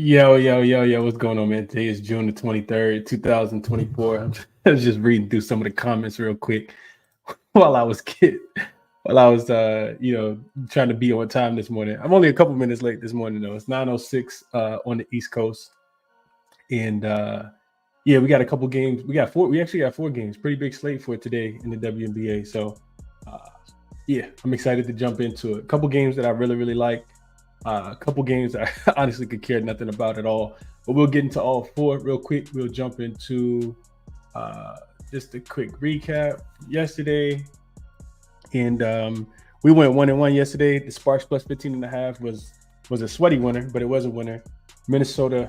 Yo, what's going on, man? Today is June the 23rd, 2024. I was just reading through some of the comments real quick while I was trying to be on time this morning. I'm only a couple minutes late this morning though. It's 9:06 on the East Coast. And we got a couple games. We actually got 4 games. Pretty big slate for today in the WNBA. So I'm excited to jump into it. A couple games that I really, really like. A couple games I honestly could care nothing about at all, but we'll get into all 4 real quick. We'll jump into just a quick recap yesterday, and we went 1-1 yesterday. The Sparks plus 15.5 was a sweaty winner, but it was a winner. Minnesota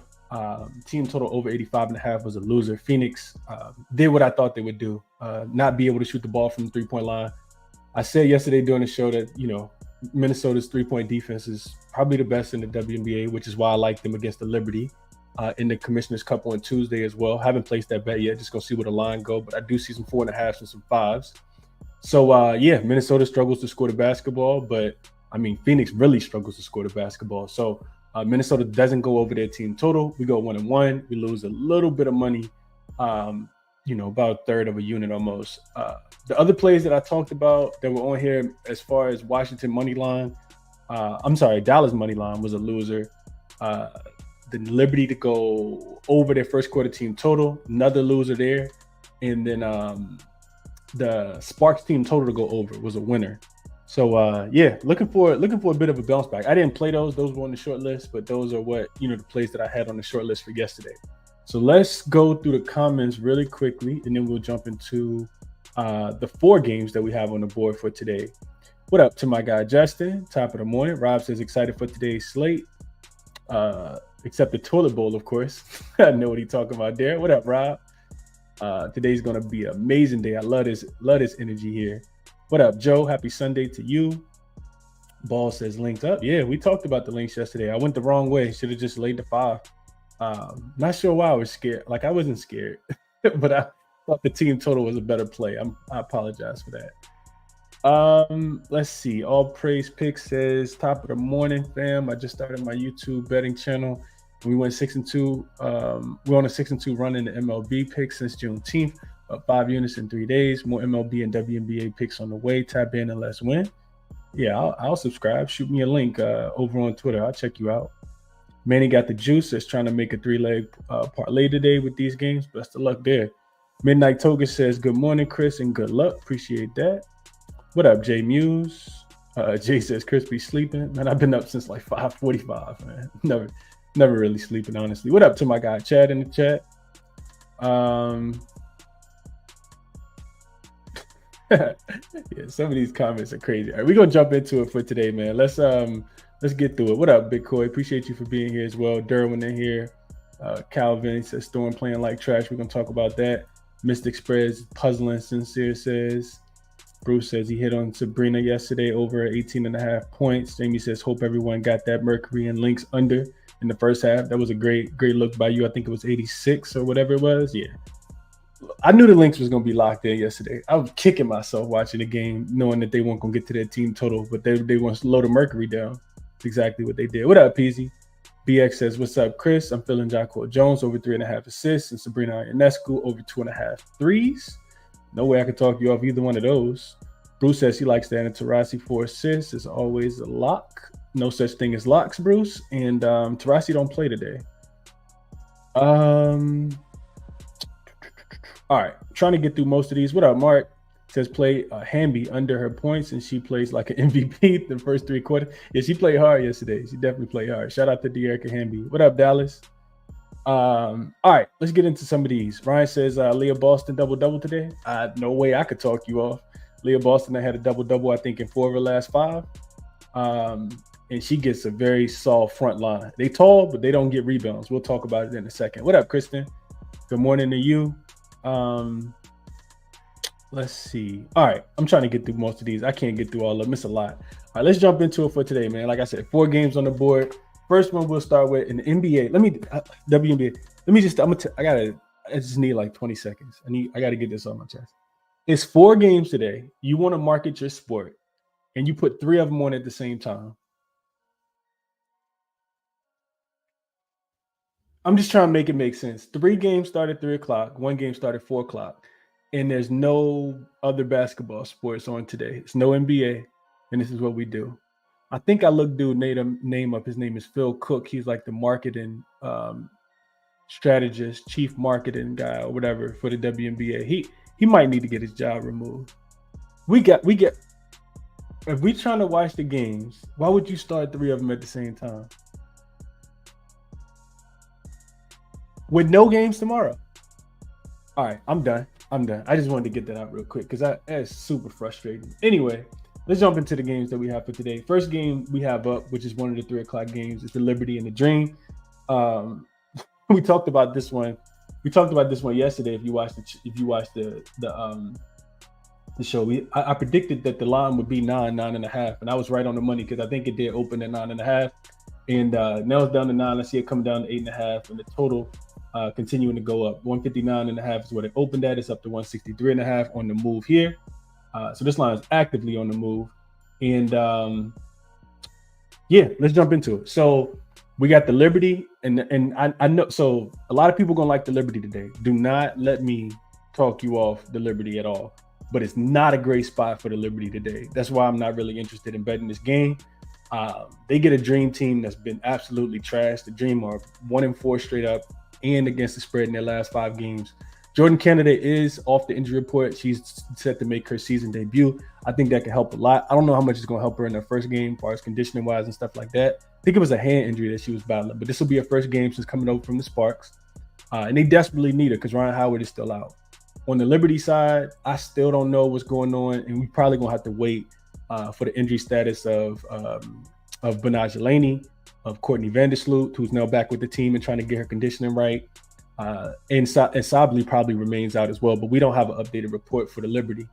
team total over 85.5 was a loser. Phoenix did what I thought they would do, not be able to shoot the ball from the 3-point line. I said yesterday during the show that Minnesota's 3-point defense is probably the best in the WNBA, which is why I like them against the Liberty in the Commissioner's Cup on Tuesday as well. Haven't placed that bet yet. Just gonna see where the line go, but I do see some 4.5s and some 5s. So Minnesota struggles to score the basketball, but I mean Phoenix really struggles to score the basketball. So Minnesota doesn't go over their team total. We go 1-1. We lose a little bit of money, about a third of a unit almost. The other plays that I talked about that were on here as far as Washington money line, Dallas money line was a loser. The Liberty to go over their first quarter team total, another loser there. And then the Sparks team total to go over was a winner. So looking for a bit of a bounce back. I didn't play those were on the short list, but those are what the plays that I had on the short list for yesterday. So let's go through the comments really quickly, and then we'll jump into the 4 games that we have on the board for today. What up to my guy Justin? Top of the morning. Rob says excited for today's slate, except the toilet bowl, of course. I know what he's talking about there. What up, Rob? Today's gonna be an amazing day. I love this energy here. What up, Joe? Happy Sunday to you. Ball says linked up. Yeah, we talked about the links yesterday. I went the wrong way. Should have just laid the 5. Not sure why I was scared. Like I wasn't scared, but I thought the team total was a better play. I apologize for that. Let's see. All Praise Pick says top of the morning, fam. I just started my YouTube betting channel. We went 6-2. We're on a 6-2 run in the MLB picks since Juneteenth. Up 5 units in 3 days. More MLB and WNBA picks on the way. Tap in and let's win. Yeah, I'll subscribe. Shoot me a link over on Twitter. I'll check you out. Manny got the juice. That's trying to make a 3-leg parlay today with these games. Best of luck there. Midnight Toga says, good morning, Chris, and good luck. Appreciate that. What up, Jay Muse? Jay says, Chris be sleeping. Man, I've been up since like 5:45, man. Never really sleeping, honestly. What up to my guy, Chad, in the chat? Yeah, some of these comments are crazy. All right, we're going to jump into it for today, man. Let's get through it. What up, Big Coy? Appreciate you for being here as well. Derwin in here. Calvin says, Storm playing like trash. We're going to talk about that. Mystic Spreads, puzzling. Sincere says, Bruce says he hit on Sabrina yesterday over 18.5 points. Jamie says, hope everyone got that Mercury and Lynx under in the first half. That was a great look by you. I think it was 86 or whatever it was. Yeah. I knew the Lynx was going to be locked in yesterday. I was kicking myself watching the game, knowing that they weren't going to get to their team total, but they want to slow the Mercury down. That's exactly what they did. What up, Peasy? BX says, what's up, Chris? I'm feeling Jacqueline Jones over 3.5 assists and Sabrina Ionescu over 2.5 threes. No way I could talk you off either one of those. Bruce says he likes that. And Taurasi 4 assists is always a lock. No such thing as locks, Bruce. And Taurasi don't play today. All right, trying to get through most of these. What up, Mark? Says play Hamby under her points, and she plays like an MVP the first 3 quarters. Yeah, she played hard yesterday. She definitely played hard. Shout out to De'Erica Hamby. What up, Dallas? All right, let's get into some of these. Ryan says Leah Boston double-double today. No way I could talk you off. Leah Boston had a double-double, I think, in 4 of her last 5. And she gets a very soft front line. They tall, but they don't get rebounds. We'll talk about it in a second. What up, Kristen? Good morning to you. Let's see. All right, I'm trying to get through most of these. I can't get through all of them. It's a lot. All right, let's jump into it for today, man. Like I said, 4 games on the board. First one we'll start with in the NBA. WNBA. I just need like 20 seconds. I got to get this on my chest. It's 4 games today. You want to market your sport, and you put 3 of them on at the same time. I'm just trying to make it make sense. 3 games start at 3 o'clock. 1 game started at 4 o'clock. And there's no other basketball sports on today. It's no NBA. And this is what we do. I think I looked dude name up. His name is Phil Cook. He's like the marketing strategist, chief marketing guy or whatever for the WNBA. He might need to get his job removed. We get if we trying to watch the games, why would you start 3 of them at the same time? With no games tomorrow. All right, I'm done. I just wanted to get that out real quick because that's super frustrating. Anyway, let's jump into the games that we have for today. First game we have up, which is one of the 3 o'clock games, is the Liberty and the Dream. We talked about this one. We talked about this one yesterday. If you watched the show, I predicted that the line would be 9.5, and I was right on the money because I think it did open at 9.5, and now it's down to 9. I see it come down to 8.5, and the total continuing to go up. 159.5 is what it opened at. It's up to 163.5 on the move here. So this line is actively on the move, and yeah, let's jump into it. So we got the Liberty, and I know. So a lot of people gonna like the Liberty today. Do not let me talk you off the Liberty at all. But it's not a great spot for the Liberty today. That's why I'm not really interested in betting this game. They get a Dream team that's been absolutely trashed. The Dream are 1-4 straight up and against the spread in their last 5 games. Jordan Canada is off the injury report. She's set to make her season debut. I think that can help a lot. I don't know how much it's going to help her in her first game as far as conditioning wise and stuff like that. I think it was a hand injury that she was battling, but this will be her first game since coming over from the Sparks. And they desperately need her because Ryan Howard is still out. On the Liberty side, I still don't know what's going on, and we probably gonna have to wait for the injury status of Benaj Delaney, of Courtney Vandersloot, who's now back with the team and trying to get her conditioning right. And Sably probably remains out as well, but we don't have an updated report for the Liberty.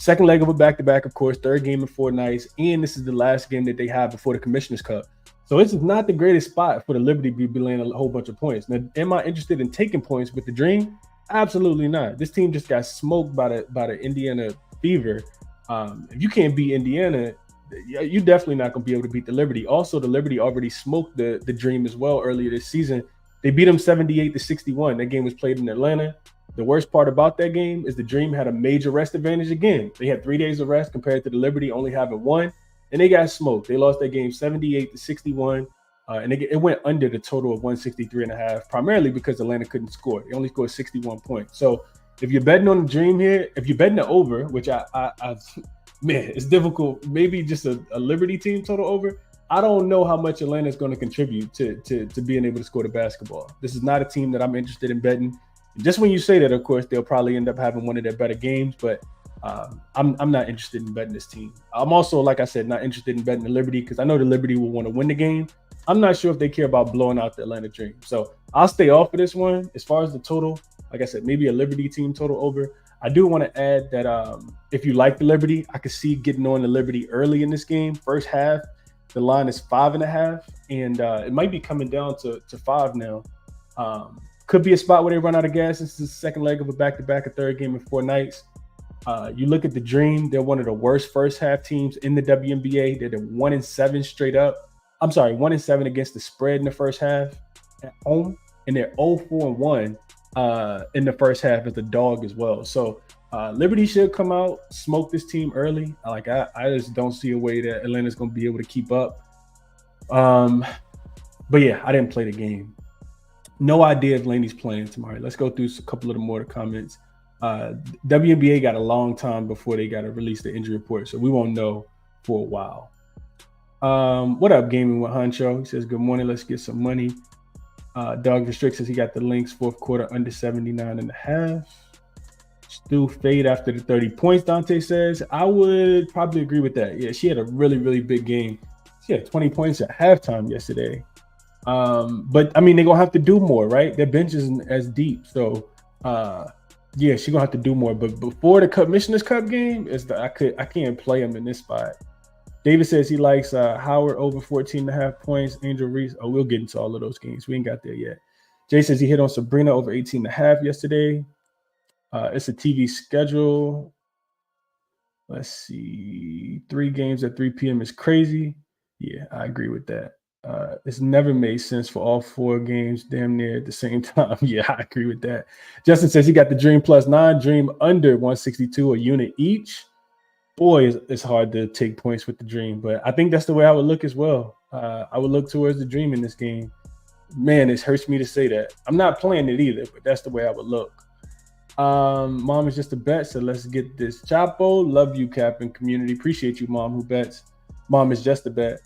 Second leg of a back-to-back, of course, third game in 4 nights, and this is the last game that they have before the Commissioner's Cup. So this is not the greatest spot for the Liberty to be laying a whole bunch of points. Now, am I interested in taking points with the Dream? Absolutely not. This team just got smoked by the Indiana Fever. If you can't beat Indiana, you're definitely not going to be able to beat the Liberty. Also, the Liberty already smoked the Dream as well earlier this season. They beat them 78-61. That game was played in Atlanta. The worst part about that game is the Dream had a major rest advantage again. They had 3 days of rest compared to the Liberty only having 1, and they got smoked. They lost that game 78-61. And it went under the total of 163.5, primarily because Atlanta couldn't score. They only scored 61 points. So if you're betting on the Dream here, if you're betting the over, which man, it's difficult. Maybe just a Liberty team total over. I don't know how much Atlanta is going to contribute to being able to score the basketball. This is not a team that I'm interested in betting. Just when you say that, of course, they'll probably end up having one of their better games, but I'm not interested in betting this team. I'm also, like I said, not interested in betting the Liberty because I know the Liberty will want to win the game. I'm not sure if they care about blowing out the Atlanta Dream. So I'll stay off of this one. As far as the total, like I said, maybe a Liberty team total over. I do want to add that if you like the Liberty, I could see getting on the Liberty early in this game. First half, the line is 5.5, and it might be coming down to 5 now. Could be a spot where they run out of gas. This is the second leg of a back-to-back, a third game in 4 nights. You look at the Dream, they're one of the worst first half teams in the WNBA. They're the 1-7 straight up. I'm sorry, 1-7 against the spread in the first half at home, and they're 0-4-1 in the first half as a dog as well. So Liberty should come out, smoke this team early. I just don't see a way that Atlanta's going to be able to keep up. But yeah, I didn't play the game. No idea if Laney's playing tomorrow. Let's go through a couple of the more comments. WNBA got a long time before they got to release the injury report, so we won't know for a while. What up, Gaming with Honcho? He says, good morning, let's get some money. Dog Restrict says he got the links, fourth quarter under 79.5. Stu fade after the 30 points, Dante says. I would probably agree with that. Yeah, she had a really, really big game. She had 20 points at halftime yesterday. But I mean, they're gonna have to do more, right? Their bench isn't as deep. So yeah, she's gonna have to do more. But before the Commissioner's Cup game, I can't play him in this spot. David says he likes Howard over 14.5 points. Angel Reese. Oh, we'll get into all of those games. We ain't got there yet. Jay says he hit on Sabrina over 18.5 yesterday. It's a TV schedule. Let's see. 3 games at 3 p.m. is crazy. Yeah, I agree with that. It's never made sense for all 4 games damn near at the same time. Yeah, I agree with that. Justin says he got the Dream +9, Dream under 162, a unit each. Boy, it's hard to take points with the Dream, but I think that's the way I would look as well. I would look towards the Dream in this game. Man, it hurts me to say that. I'm not playing it either, but that's the way I would look. Mom is just a bet, so let's get this. Chapo, love you, Cappinn Community. Appreciate you, Mom, who bets. Mom is just a bet.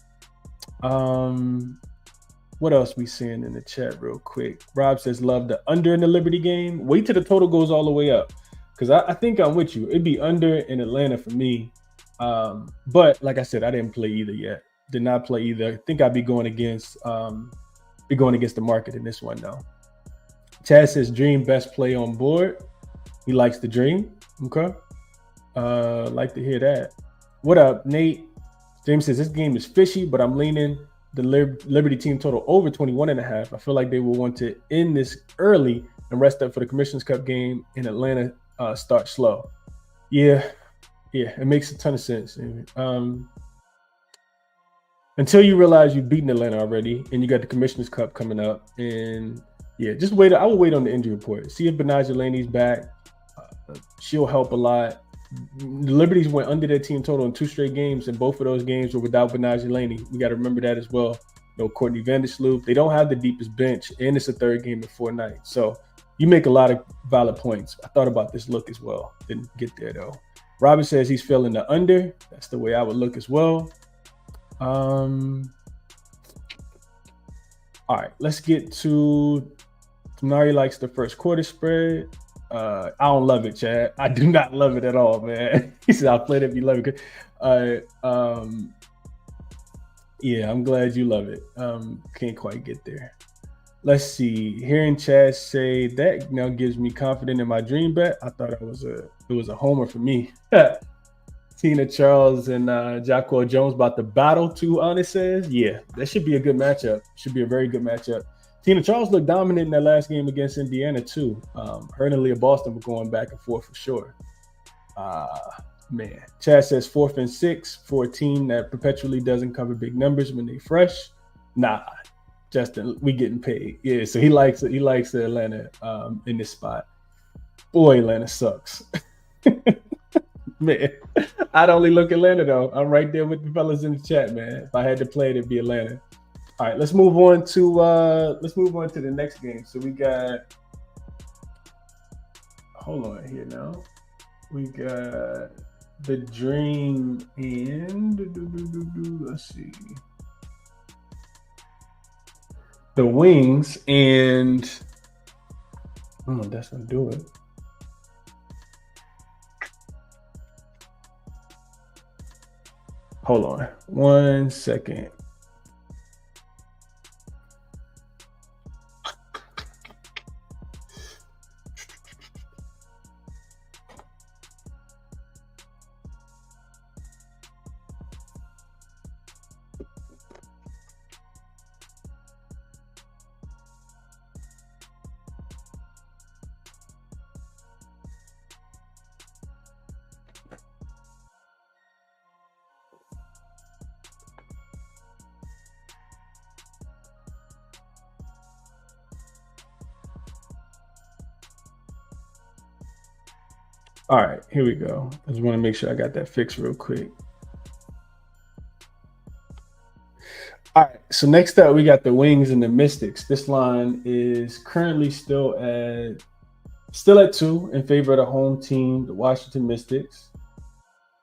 What else we seeing in the chat real quick? Rob says love the under in the Liberty game. Wait till the total goes all the way up, because I think I'm with you. It'd be under in Atlanta for me. But like I said, I didn't play either yet. Did not play either. I think I'd be going against the market in this one though. Chad says Dream best play on board. He likes the Dream. Okay. Like to hear that. What up, Nate? James says this game is fishy, but I'm leaning the Liberty team total over 21.5. I feel like they will want to end this early and rest up for the Commissioner's Cup game in Atlanta. Start slow. Yeah, it makes a ton of sense. Until you realize you've beaten Atlanta already and you got the Commissioner's Cup coming up, and yeah, just wait. I will wait on the injury report. See if Benaja Laney's back. She'll help a lot. The Liberties went under their team total in 2 straight games, and both of those games were without Benaja Laney. We got to remember that as well. No Courtney Vandersloot. They don't have the deepest bench, and it's a 3rd game in 4 nights. So you make a lot of valid points. I thought about this look as well. Didn't get there though. Robin says he's feeling the under. That's the way I would look as well. All right, let's get to Nari likes the first quarter spread. I don't love it, Chad. I do not love it at all, man. He said, I'll play it if you love it. Yeah, I'm glad you love it. Can't quite get there. Let's see. Hearing Chad say that now gives me confidence in my Dream bet. I thought it was a homer for me. Tina Charles and Jacko Jones about to battle too, Honest says. Yeah, that should be a good matchup. Should be a very good matchup. Tina Charles looked dominant in that last game against Indiana too. Her and Aaliyah Boston were going back and forth for sure. Man. Chad says 4th and 6 for a team that perpetually doesn't cover big numbers when they fresh. Nah, Justin, we getting paid. Yeah, so he likes Atlanta in this spot. Boy, Atlanta sucks. Man, I'd only look Atlanta though. I'm right there with the fellas in the chat, man. If I had to play, it'd be Atlanta. All right, let's move on to the next game. So we got, hold on here now. We got the Dream and let's see, the Wings, and that's gonna do it. Hold on 1 second. All right, here we go. I just want to make sure I got that fixed real quick. All right, so next up, we got the Wings and the Mystics. This line is currently still at 2 in favor of the home team, the Washington Mystics.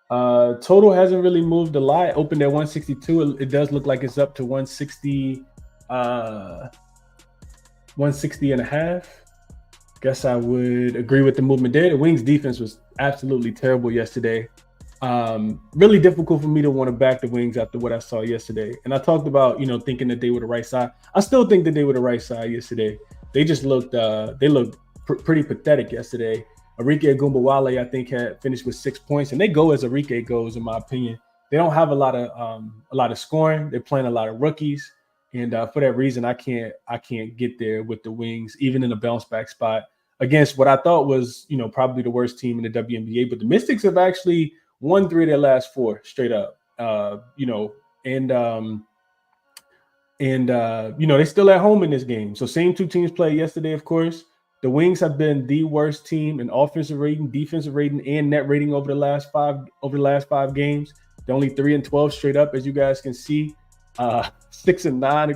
Total hasn't really moved a lot. Opened at 162. It does look like it's up to 160, 160 and a half. Guess I would agree with the movement there. The Wings defense was absolutely terrible yesterday. Really difficult for me to want to back the Wings after what I saw yesterday. And I talked about, thinking that they were the right side. I still think that they were the right side yesterday. They just looked, pretty pathetic yesterday. Arike Agumbawale, I think, had finished with 6 points, and they go as Arike goes, in my opinion. They don't have a lot of scoring. They're playing a lot of rookies. And for that reason, I can't get there with the Wings, even in a bounce back spot against what I thought was, probably the worst team in the WNBA. But the Mystics have actually won 3 of their last 4 straight up, and And, they still at home in this game. So same two teams played yesterday, of course. The Wings have been the worst team in offensive rating, defensive rating, and net rating over the last five games. They're only 3-12 straight up, as you guys can see. 6-9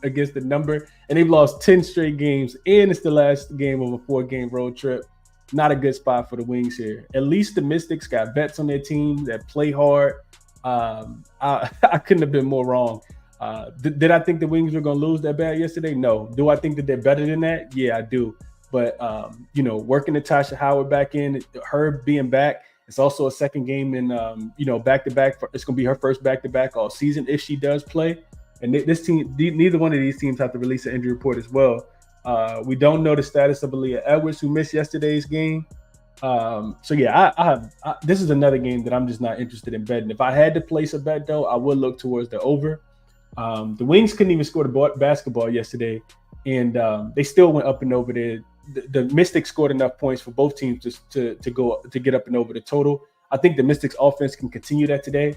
against the number, and they've lost 10 straight games, and it's the last game of a 4-game road trip. Not a good spot for the Wings here. At least the Mystics got vets on their team that play hard. I couldn't have been more wrong. Did I think the Wings were going to lose that bad yesterday? No. Do I think that they're better than that? Yeah, I do. But, working Natasha Howard back in, her being back, it's also a second game in, back-to-back. It's going to be her first back-to-back all season if she does play. And this team, neither one of these teams have to release an injury report as well. We don't know the status of Aaliyah Edwards, who missed yesterday's game. This is another game that I'm just not interested in betting. If I had to place a bet, though, I would look towards the over. The Wings couldn't even score the basketball yesterday, and they still went up and over there. The Mystics scored enough points for both teams to get up and over the total. I think the Mystics offense can continue that today,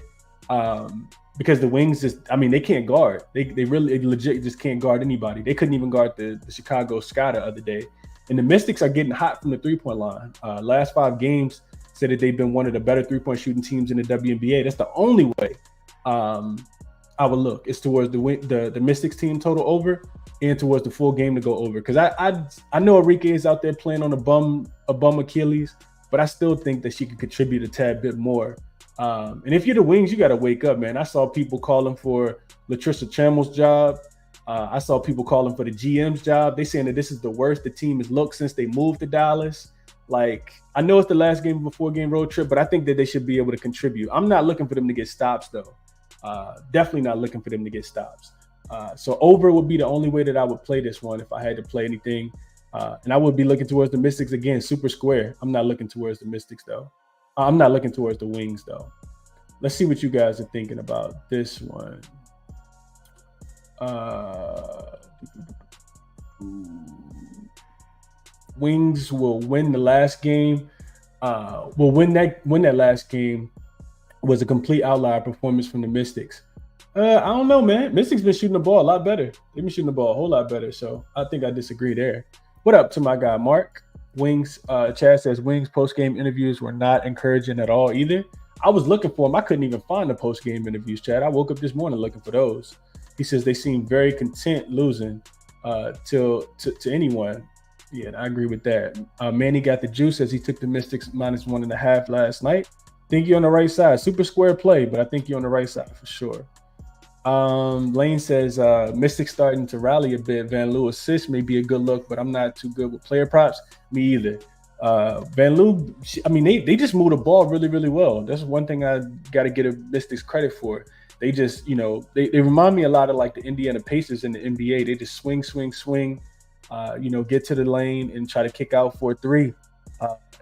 because the Wings they can't guard. They really legit just can't guard anybody. They couldn't even guard the Chicago Sky the other day. And the Mystics are getting hot from the three-point line. Last 5 games said that they've been one of the better three-point shooting teams in the WNBA. That's the only way I would look. It's towards the Mystics team total over and towards the full game to go over. Because I know Arike is out there playing on a bum Achilles, but I still think that she could contribute a tad bit more. And if you're the Wings, you got to wake up, man. I saw people calling for Latricia Trammell's job. I saw people calling for the GM's job. They saying that this is the worst the team has looked since they moved to Dallas. Like, I know it's the last game of a 4-game road trip, but I think that they should be able to contribute. I'm not looking for them to get stops, though. Definitely not looking for them to get stops. So over would be the only way that I would play this one if I had to play anything. And I would be looking towards the Mystics again, super square. I'm not looking towards the Mystics, though. I'm not looking towards the Wings, though. Let's see what you guys are thinking about this one. Wings will win the last game. Will win that last game. Was a complete outlier performance from the Mystics. I don't know, man. Mystics been shooting the ball a lot better. They've been shooting the ball a whole lot better. So I think I disagree there. What up to my guy Mark? Wings. Chad says Wings post-game interviews were not encouraging at all either. I was looking for them. I couldn't even find the post-game interviews, Chad. I woke up this morning looking for those. He says they seem very content losing to anyone. Yeah, I agree with that. Manny got the juice as he took the Mystics -1.5 last night. Think you're on the right side. Super square play, but I think you're on the right side for sure. Lane says Mystics starting to rally a bit. Van Loo assist may be a good look, but I'm not too good with player props. Me either. Van Loo, they just move the ball really, really well. That's one thing I got to give Mystics credit for. They just, they remind me a lot of like the Indiana Pacers in the NBA. They just swing, get to the lane and try to kick out for a 3.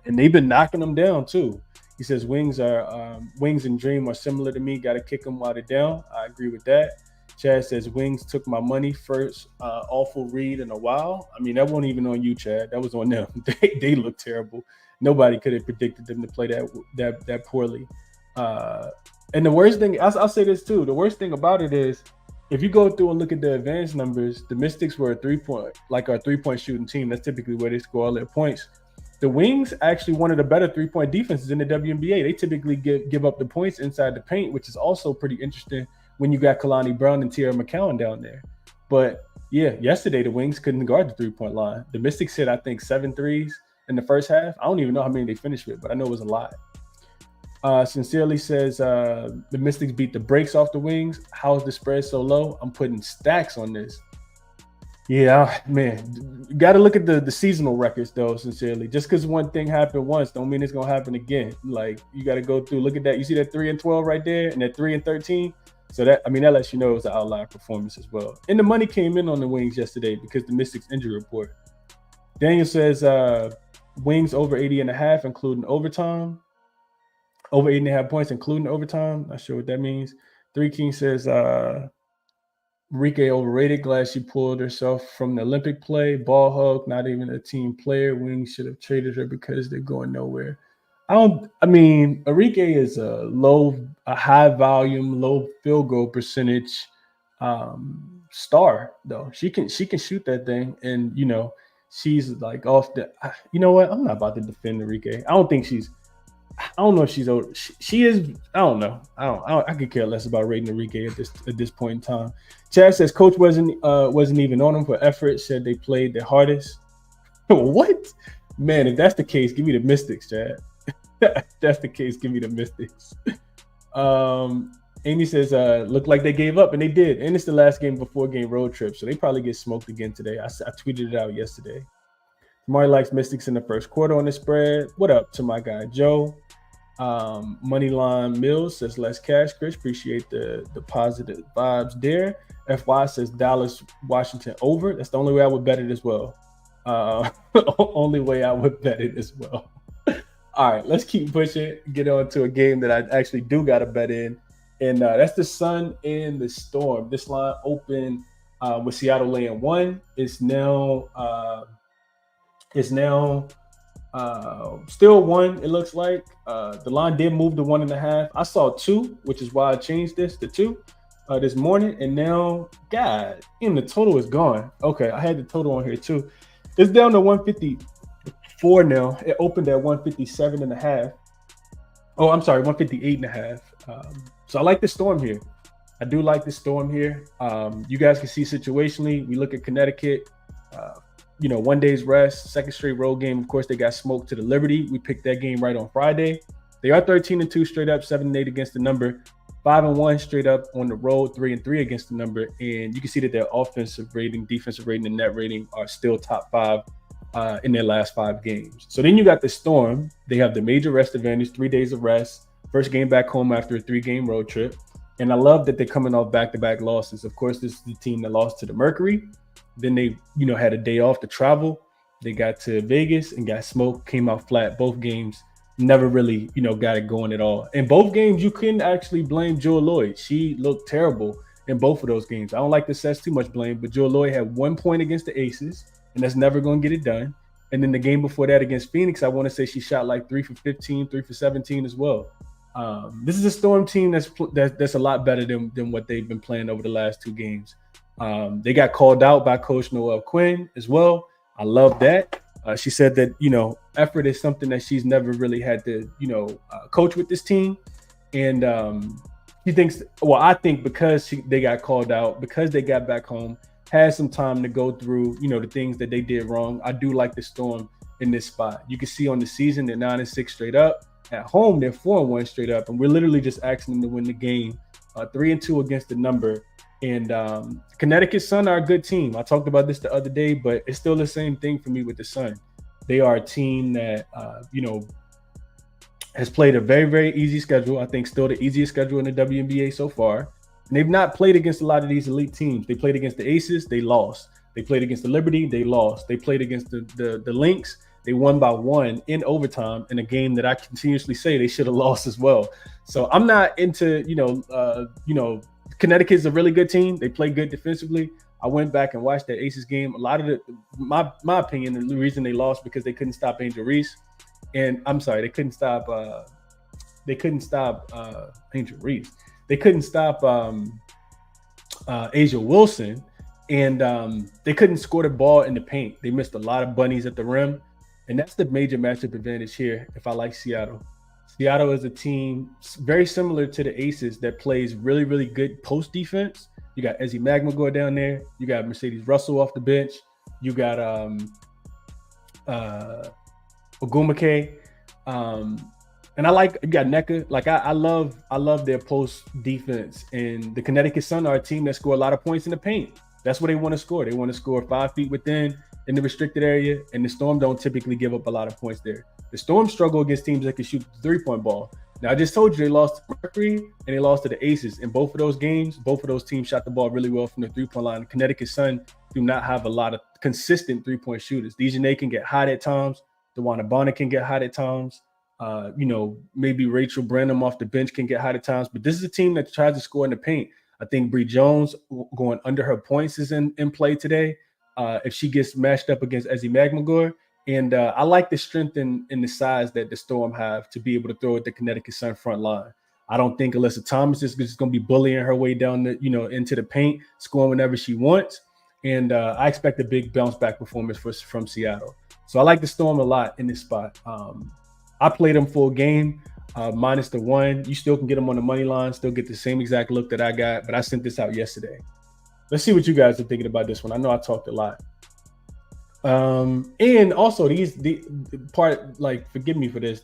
And they've been knocking them down too. He says Wings and Dream are similar to me. Got to kick them while they're down. I agree with that. Chad says Wings took my money first. Awful read in a while. That wasn't even on you, Chad. That was on them. They look terrible. Nobody could have predicted them to play that poorly. And the worst thing, I'll say this too. The worst thing about it is, if you go through and look at the advanced numbers, the Mystics were a 3-point shooting team. That's typically where they score all their points. The Wings actually one of the better 3-point defenses in the WNBA. They typically give up the points inside the paint, which is also pretty interesting when you got Kalani Brown and Tierra McCowan down there. But yeah, yesterday the Wings couldn't guard the 3-point line. The Mystics hit, I think, 7 threes in the first half. I don't even know how many they finished with, but I know it was a lot. Sincerely says the Mystics beat the brakes off the Wings. How is the spread so low? I'm putting stacks on this. Yeah, man, you got to look at the seasonal records though. Sincerely, just because one thing happened once don't mean it's gonna happen again. Like, you got to go through, look at that. You see that 3-12 right there, and that 3-13. So that lets you know it was an outlier performance as well. And the money came in on the Wings yesterday because the Mystics injury report. Daniel says Wings over 80.5, including overtime. Over 8.5 points, including overtime. Not sure what that means. 3 King says Rike overrated. Glad she pulled herself from the Olympic play. Ball hug, not even a team player. Wings should have traded her because they're going nowhere. Arike is a high volume, low field goal percentage star though. She can shoot that thing, and she's like off the. You know what? I'm not about to defend Enrique. I don't think she's. I don't know if she's old. She is. I don't know. I could care less about rating Enrique at this point in time. Chad says coach wasn't even on them for effort. Said they played their hardest. What? Man, if that's the case, give me the Mystics, Chad. If that's the case, give me the Mystics. Amy says, looked like they gave up, and they did. And it's the last game before game road trip, so they probably get smoked again today. I tweeted it out yesterday. Tamari likes Mystics in the first quarter on the spread. What up to my guy, Joe? Moneyline Mills says, less cash, Chris. Appreciate the positive vibes there. FY says, Dallas, Washington over. That's the only way I would bet it as well. Only way I would bet it as well. All right, let's keep pushing. Get on to a game that I actually do got to bet in. And that's the Sun and the Storm. This line opened with Seattle laying 1. It's now still 1. It looks like the line did move to 1.5. I saw 2, which is why I changed this to 2 this morning. And now, God, the total is gone. Okay, I had the total on here too. It's down to 154 now. It opened at 157.5. Oh, I'm sorry, 158.5. So I like the Storm here. I do like the Storm here. You guys can see situationally, we look at Connecticut, 1 day's rest, second straight road game. Of course, they got smoked to the Liberty. We picked that game right on Friday. They are 13-2 straight up, 7-8 against the number, 5-1 straight up on the road, 3-3 against the number. And you can see that their offensive rating, defensive rating, and net rating are still top 5 in their last 5 games. So then you got the Storm. They have the major rest advantage, 3 days of rest. First game back home after a 3-game road trip. And I love that they're coming off back-to-back losses. Of course, this is the team that lost to the Mercury. Then they, had a day off to travel. They got to Vegas and got smoked, came out flat. Both games never really, got it going at all. In both games, you couldn't actually blame Jewel Lloyd. She looked terrible in both of those games. I don't like to assess too much blame, but Jewel Lloyd had 1 point against the Aces, and that's never going to get it done. And then the game before that against Phoenix, I want to say she shot like 3 for 15, 3 for 17 as well. This is a Storm team that's a lot better than what they've been playing over the last 2 games. They got called out by Coach Noel Quinn as well. I love that. She said that, effort is something that she's never really had to, coach with this team. And she thinks, I think because they got called out, because they got back home, had some time to go through, the things that they did wrong. I do like the Storm in this spot. You can see on the season, they're 9-6 straight up. At home, they're 4-1 straight up. And we're literally just asking them to win the game, 3-2 against the number. And Connecticut Sun are a good team. I talked about this the other day, but it's still the same thing for me with the Sun. They are a team that, has played a very, very easy schedule. I think still the easiest schedule in the WNBA so far. And they've not played against a lot of these elite teams. They played against the Aces, they lost. They played against the Liberty, they lost. They played against the Lynx, they won by 1 in overtime in a game that I continuously say they should have lost as well. So I'm not into, Connecticut's a really good team. They play good defensively. I went back and watched that Aces game. A lot of my opinion, the reason they lost because they couldn't stop Angel Reese. And I'm sorry, they couldn't stop Angel Reese. They couldn't stop Asia Wilson. And they couldn't score the ball in the paint. They missed a lot of bunnies at the rim. And that's the major matchup advantage here if I like Seattle. Seattle is a team very similar to the Aces that plays really, really good post defense. You got Ezzy Magmagor down there. You got Mercedes Russell off the bench. You got Ogumake. And you got NECA. Like I love their post defense. And the Connecticut Sun are a team that score a lot of points in the paint. That's what they want to score. They want to score 5 feet within in the restricted area, and the Storm don't typically give up a lot of points there. The Storm struggle against teams that can shoot the 3-point ball. Now, I just told you they lost to Mercury and they lost to the Aces. In both of those games, both of those teams shot the ball really well from the 3-point line. The Connecticut Sun do not have a lot of consistent 3-point shooters. Dejanay can get hot at times. DeWanna Bonner can get hot at times. Maybe Rachel Branham off the bench can get hot at times. But this is a team that tries to score in the paint. I think Bree Jones going under her points is in play today. If she gets matched up against Ezzy Magmagor. And I like the strength and the size that the Storm have to be able to throw at the Connecticut Sun front line. I don't think Alyssa Thomas is just going to be bullying her way down the, into the paint, scoring whenever she wants. And I expect a big bounce back performance from Seattle. So I like the Storm a lot in this spot. I played them full game, minus the 1. You still can get them on the money line, still get the same exact look that I got, but I sent this out yesterday. Let's see what you guys are thinking about this one. I know I talked a lot. And also the part, like, forgive me for this.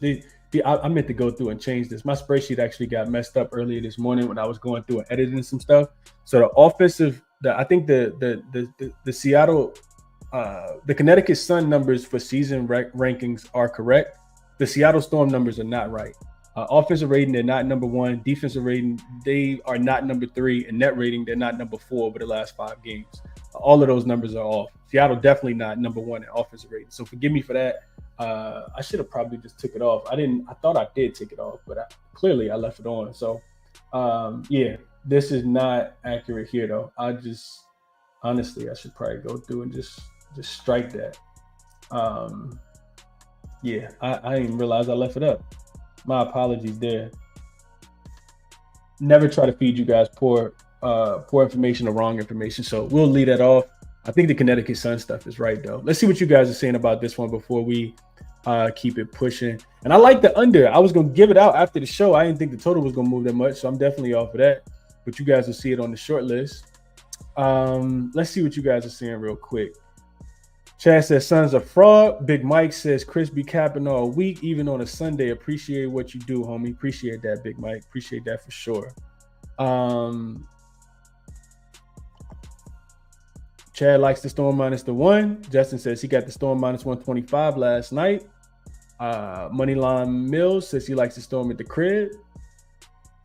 I meant to go through and change this. My spreadsheet actually got messed up earlier this morning when I was going through and editing some stuff. So the offensive, I think the Seattle, the Connecticut Sun numbers for season rankings are correct. The Seattle Storm numbers are not right. Offensive rating, they're not number 1. Defensive rating, they are not number 3. And net rating, they're not number 4 over the last 5 games. All of those numbers are off. Seattle definitely not number 1 in offensive rating. So forgive me for that. I should have probably just took it off. I thought I did take it off, but clearly I left it on. So yeah, this is not accurate here though. Honestly, I should probably go through and just strike that. Yeah, I didn't realize I left it up. My apologies there. Never try to feed you guys poor information or wrong information. So we'll leave that off. I think the Connecticut Sun stuff is right though. Let's see what you guys are saying about this one before we keep it pushing. And I like the under. I was going to give it out after the show. I didn't think the total was going to move that much. So I'm definitely off of that. But you guys will see it on the short list. Let's see what you guys are saying real quick. Chad says, Suns are fraud. Big Mike says, ChrisBeCappinn all week, even on a Sunday. Appreciate what you do, homie. Appreciate that, Big Mike. Appreciate that for sure. Chad likes the Storm minus the 1. Justin says he got the Storm minus 125 last night. Moneyline Mills says he likes the Storm at the crib.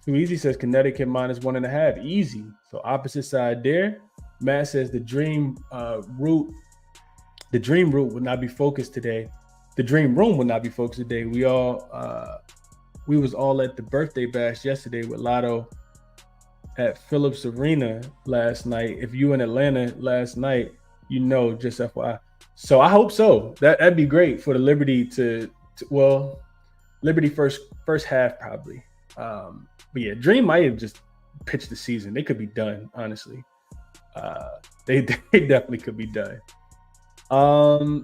Too Easy says Connecticut minus 1.5. Easy. So opposite side there. Matt says the dream route would not be focused today. The dream room would not be focused today. We was all at the birthday bash yesterday with Lotto at Phillips Arena last night. If you in Atlanta last night, just FYI. So I hope so. That'd be great for the Liberty Liberty first half probably. But yeah, Dream might have just pitched the season. They could be done, honestly. They definitely could be done.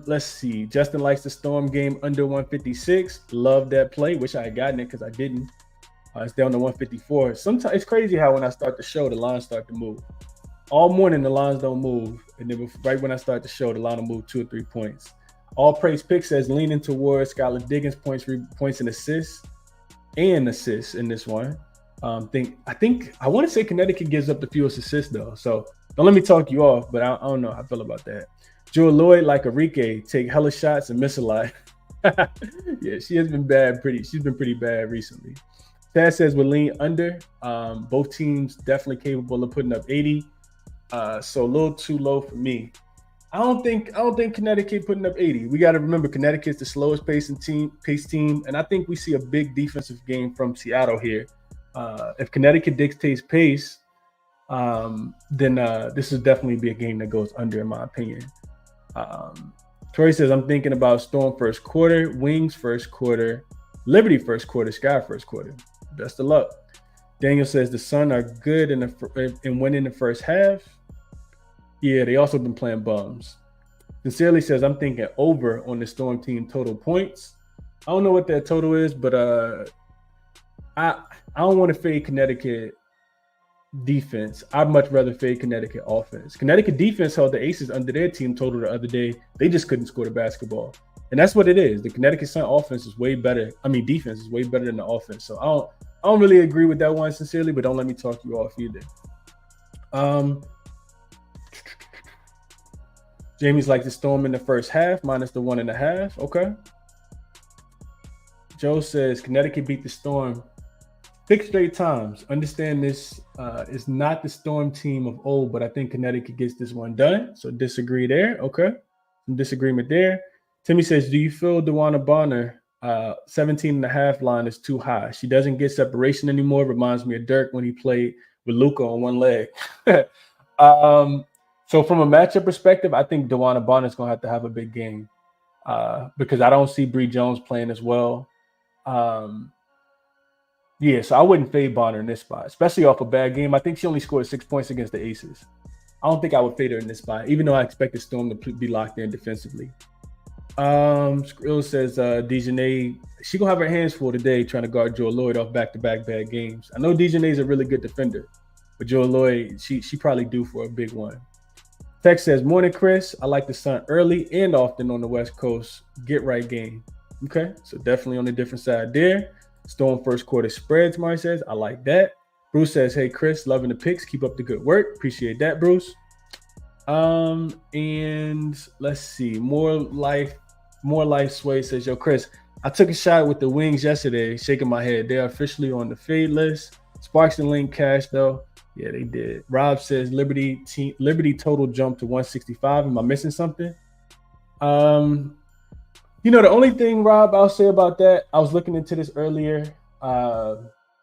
Let's see. Justin likes the Storm game under 156. Love that play. Wish I had gotten it because I didn't. It's down to 154. Sometimes it's crazy how when I start the show, the lines start to move. All morning, the lines don't move. And then right when I start the show, the line will move 2 or 3 points. All Praise Pick says leaning towards Skylar Diggins points and assists in this one. I want to say Connecticut gives up the fewest assists though. So don't let me talk you off, but I don't know how I feel about that. Jewel Lloyd, like Enrique, take hella shots and miss a lot. Yeah, she has been bad. She's been pretty bad recently. Chad says we'll lean under. Both teams definitely capable of putting up 80. So a little too low for me. I don't think Connecticut putting up 80. We got to remember Connecticut's the slowest paced team, and I think we see a big defensive game from Seattle here. If Connecticut dictates pace, then this will definitely be a game that goes under, in my opinion. Troy says I'm thinking about Storm first quarter, Wings first quarter, Liberty first quarter, Sky first quarter. Best of luck. Daniel says the Sun are good in winning the first half. Yeah, they also been playing bums. Sincerely says I'm thinking over on the Storm team total points. I don't know what that total is, but I don't want to fade Connecticut defense. I'd much rather fade Connecticut offense. Connecticut defense held the Aces under their team total the other day. They just couldn't score the basketball. And that's what it is. The Connecticut Sun offense is way better. Defense is way better than the offense. So I don't really agree with that one sincerely, but don't let me talk you off either. Jamie's like the Storm in the first half, minus the 1.5. Okay. Joe says Connecticut beat the Storm 6 straight times. Understand this is not the Storm team of old, but I think Connecticut gets this one done. So disagree there. Okay. Some disagreement there. Timmy says, do you feel DeWanna Bonner 17.5 line is too high? She doesn't get separation anymore. Reminds me of Dirk when he played with Luka on one leg. So from a matchup perspective, I think DeWanna Bonner is going to have a big game because I don't see Bree Jones playing as well. Yeah, so I wouldn't fade Bonner in this spot, especially off a bad game. I think she only scored 6 points against the Aces. I don't think I would fade her in this spot, even though I expect the Storm to be locked in defensively. Skrill says Dejanay, she gonna have her hands full today trying to guard Joel Lloyd off back-to-back bad games. I know Dejanay's a really good defender, but Joel Lloyd, she probably due for a big one. Tex says, morning, Chris. I like the sun early and often on the West Coast. Get right game. Okay, so definitely on the different side there. Storm first quarter spreads, Mari says. I like that. Bruce says, hey, Chris, loving the picks. Keep up the good work. Appreciate that, Bruce. And let's see. More life Sway says, yo, Chris, I took a shot with the Wings yesterday, shaking my head. They are officially on the fade list. Sparks and Link cash, though. Yeah, they did. Rob says Liberty total jumped to 165. Am I missing something? The only thing, Rob, I'll say about that, I was looking into this earlier.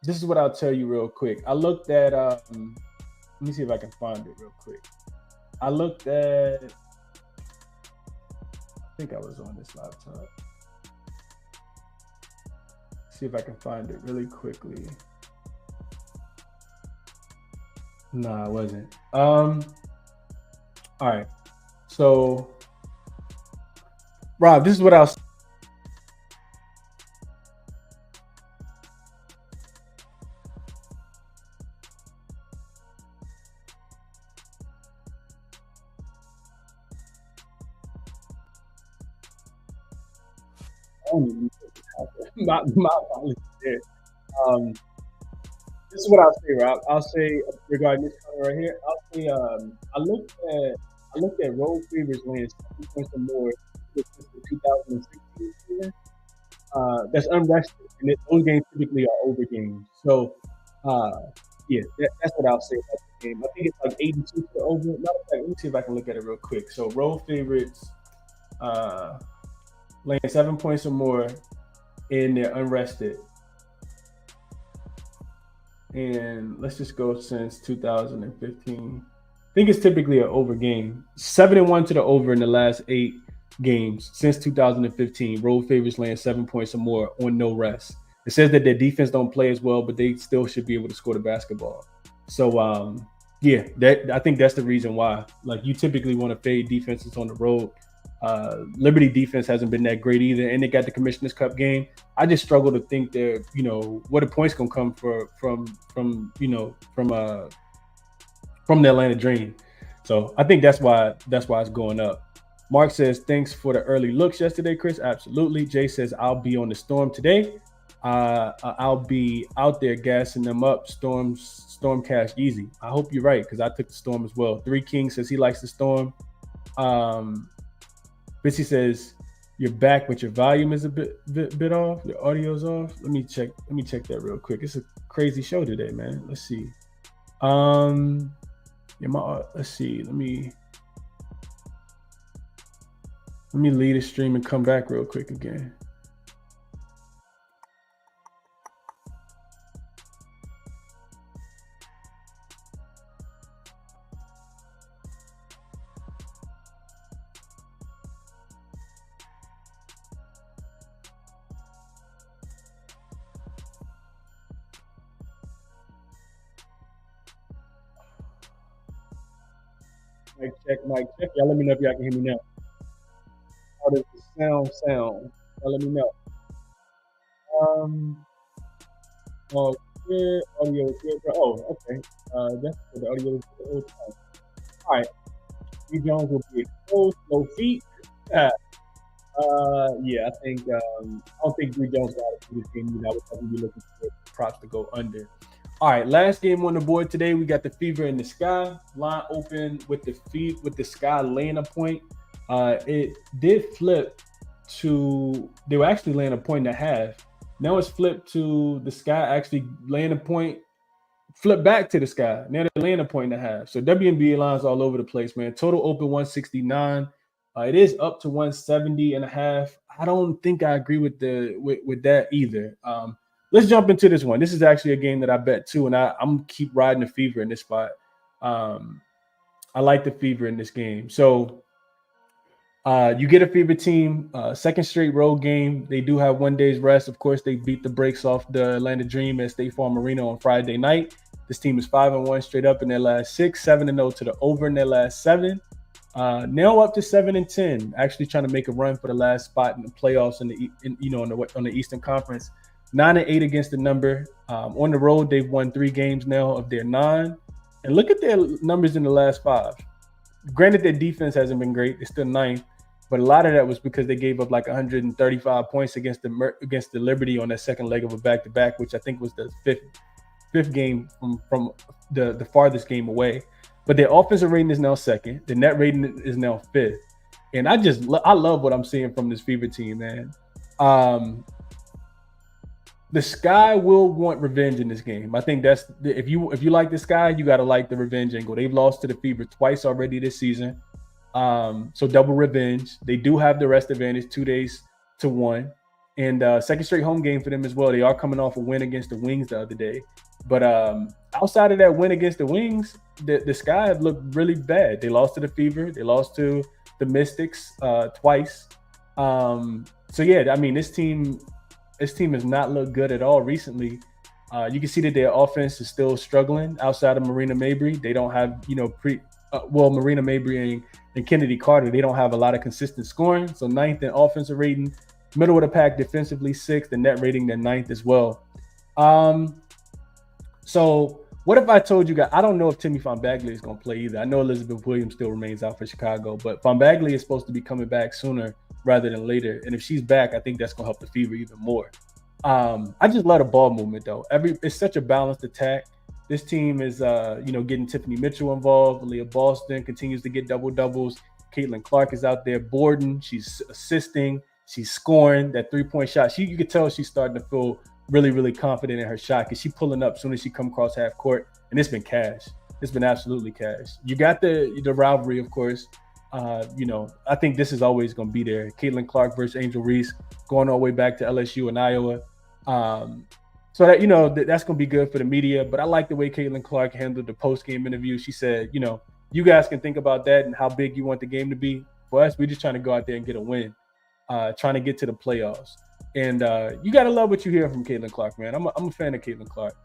This is what I'll tell you real quick. I looked at let me see if I can find it real quick. I looked at, I think I was on this laptop. See if I can find it really quickly. No, I wasn't. All right. So, Rob, this is what I was. My apologies there. This is what I'll say, Rob. I'll say regarding this color right here. I'll say I looked at road favors laying 7 points or more since the 2016 season. That's unrested, and those games typically are over games. So, that's what I'll say about the game. I think it's like 82 to the over. Matter of fact, let me see if I can look at it real quick. So, road favorites laying 7 points or more, and they're unrested. And let's just go since 2015. I think it's typically an over game. 7-1 to the over in the last 8 games since 2015. Road favorites laying 7 points or more on no rest. It says that their defense don't play as well, but they still should be able to score the basketball. So, I think that's the reason why. Like, you typically want to fade defenses on the road. Liberty defense hasn't been that great either, and they got the Commissioner's Cup game. I just struggle to think that where the points gonna come from the Atlanta Dream. So I think that's why it's going up. Mark says, thanks for the early looks yesterday, Chris. Absolutely. Jay says, I'll be on the Storm today. I'll be out there gassing them up. Storm cash easy. I hope you're right, because I took the Storm as well. 3 King says he likes the Storm. Bitsy says you're back, but your volume is a bit off. Your audio's off. Let me check that real quick. It's a crazy show today, man. Let's see. Let's see. Let me leave the stream and come back real quick again. Mic check. Y'all let me know if y'all can hear me now. How does the sound? Y'all let me know. Oh, good. Audio is good. Oh, okay. That's good. The audio is good the whole time. All right. D Jones will be exposed, low feet. I think I don't think D Jones got it for this game. I would probably be looking for props to go under. All right, last game on the board today. We got the Fever in the Sky line open with the Sky laying a point. It did flip to, they were actually laying a point and a half. Now it's flipped to the Sky actually laying a point, flip back to the Sky. Now they're laying a point and a half. So WNBA lines all over the place, man. Total open 169. It is up to 170 and a half. I don't think I agree with that either. Let's jump into this one. This is actually a game that I bet too, and I'm keep riding the Fever in this spot. I like the Fever in this game. So You get a Fever team, second straight road game. They do have 1 day's rest. Of course, they beat the brakes off the Atlanta Dream at State Farm Arena on Friday night. This team is 5-1 straight up in their last 6, 7-0 to the over in their last 7. Now up to 7-10, actually trying to make a run for the last spot in the playoffs on the Eastern Conference. 9-8 against the number. On the road, they've won 3 games now of their 9. And look at their numbers in the last 5. Granted, their defense hasn't been great. It's still 9th, but a lot of that was because they gave up like 135 points against the Liberty on that second leg of a back-to-back, which I think was the fifth game from the farthest game away. But their offensive rating is now 2nd. The net rating is now 5th. And I love what I'm seeing from this Fever team, man. The Sky will want revenge in this game. I think that's if you like the Sky, you got to like the revenge angle. They've lost to the Fever twice already this season. So double revenge. They do have the rest advantage, 2 days to 1. And second straight home game for them as well. They are coming off a win against the Wings the other day. But outside of that win against the Wings, the Sky have looked really bad. They lost to the Fever. They lost to the Mystics twice. So, yeah, I mean, this team has not looked good at all recently. You can see that their offense is still struggling outside of Marina Mabry. They don't have, Marina Mabry and Kennedy Carter, they don't have a lot of consistent scoring. So 9th in offensive rating, middle of the pack defensively 6th, and net rating they're 9th as well. So what if I told you guys, I don't know if Timmy Fonbagley is going to play either. I know Elizabeth Williams still remains out for Chicago, but Fonbagley is supposed to be coming back sooner rather than later. And if she's back, I think that's going to help the Fever even more. I just love the ball movement, though. It's such a balanced attack. This team is, getting Tiffany Mitchell involved. Leah Boston continues to get double-doubles. Caitlin Clark is out there boarding. She's assisting. She's scoring. That three-point shot, you could tell she's starting to feel really, really confident in her shot because she's pulling up as soon as she comes across half court. And it's been cash. It's been absolutely cash. You got the rivalry, of course. I think this is always going to be there. Caitlin Clark versus Angel Reese going all the way back to LSU and Iowa. So that, that's going to be good for the media. But I like the way Caitlin Clark handled the post-game interview. She said, you guys can think about that and how big you want the game to be. For us, we're just trying to go out there and get a win, trying to get to the playoffs. And you got to love what you hear from Caitlin Clark, man. I'm a fan of Caitlin Clark.